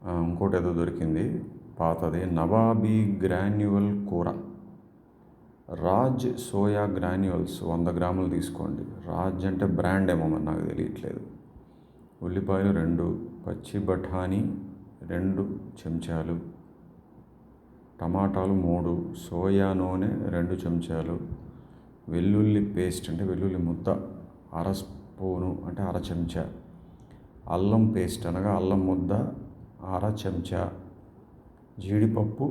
ఇంకోటి ఏదో దొరికింది పాతది, నవాబీ గ్రాన్యువల్ కూర. రాజ్ సోయా గ్రాన్యువల్స్ 100 గ్రాములు తీసుకోండి. రాజ్ అంటే బ్రాండ్ ఏమో మరి నాకు తెలియట్లేదు. ఉల్లిపాయలు 2, పచ్చి బఠానీ 2 చెంచాలు, టమాటాలు 3, సోయా నూనె 2 చెంచాలు, వెల్లుల్లి పేస్ట్ అంటే వెల్లుల్లి ముద్ద 1/2 స్పూను అంటే 1/2 చెంచా, అల్లం పేస్ట్ అనగా అల్లం ముద్ద 1/2 చెంచా, జీడిపప్పు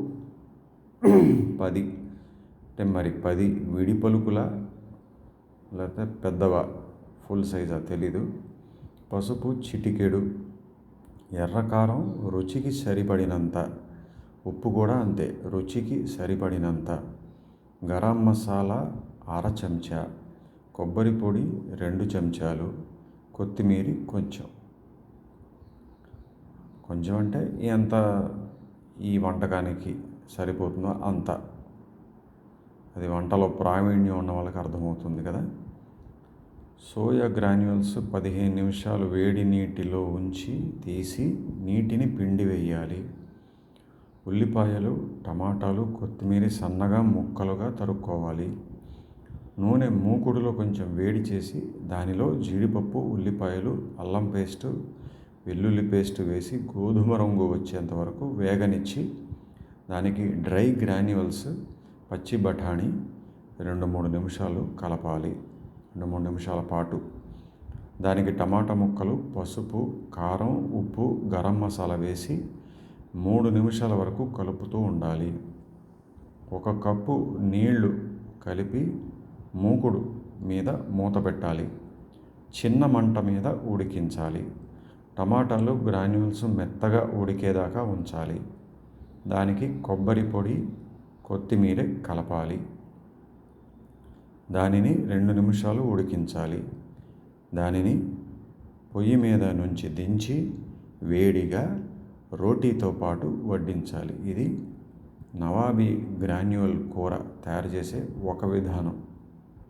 10 అంటే మరి 10 విడి పలుకుల లేకపోతే పెద్దవా ఫుల్ సైజా తెలీదు, పసుపు చిటికెడు, ఎర్రకారం రుచికి సరిపడినంత, ఉప్పు కూడా అంతే రుచికి సరిపడినంత, గరం మసాలా 1/2 చెంచా, కొబ్బరి పొడి 2 చెంచాలు, కొత్తిమీర కొంచెం అంటే ఎంత ఈ వంటకానికి సరిపోతుందో అంత. అది వంటలో ప్రావీణ్యం ఉన్న వాళ్ళకి అర్థమవుతుంది కదా. సోయా గ్రాన్యూల్స్ 15 నిమిషాలు వేడి నీటిలో ఉంచి తీసి నీటిని పిండి వేయాలి. ఉల్లిపాయలు, టమాటాలు, కొత్తిమీర సన్నగా ముక్కలుగా తరుక్కోవాలి. నూనె మూకుడులో కొంచెం వేడి చేసి దానిలో జీడిపప్పు, ఉల్లిపాయలు, అల్లం పేస్టు, వెల్లుల్లి పేస్ట్ వేసి గోధుమ రంగు వచ్చేంత వరకు వేగనిచ్చి దానికి డ్రై గ్రాన్యూల్స్, పచ్చి బఠానీ 2-3 నిమిషాలు కలపాలి. 2-3 నిమిషాల పాటు దానికి టమాటా ముక్కలు, పసుపు, కారం, ఉప్పు, గరం మసాలా వేసి 3 నిమిషాల వరకు కలుపుతూ ఉండాలి. 1 కప్పు నీళ్లు కలిపి మూకుడు మీద మూత పెట్టాలి. చిన్న మంట మీద ఉడికించాలి. టమాటాలు, గ్రాన్యూల్స్ మెత్తగా ఉడికేదాకా ఉంచాలి. దానికి కొబ్బరి పొడి, కొత్తిమీర కలపాలి. దానిని 2 నిమిషాలు ఉడికించాలి. దానిని పొయ్యి మీద నుంచి దించి వేడిగా రోటీతో పాటు వడ్డించాలి. ఇది నవాబీ గ్రాన్యువల్ కూర తయారు చేసే ఒక విధానం.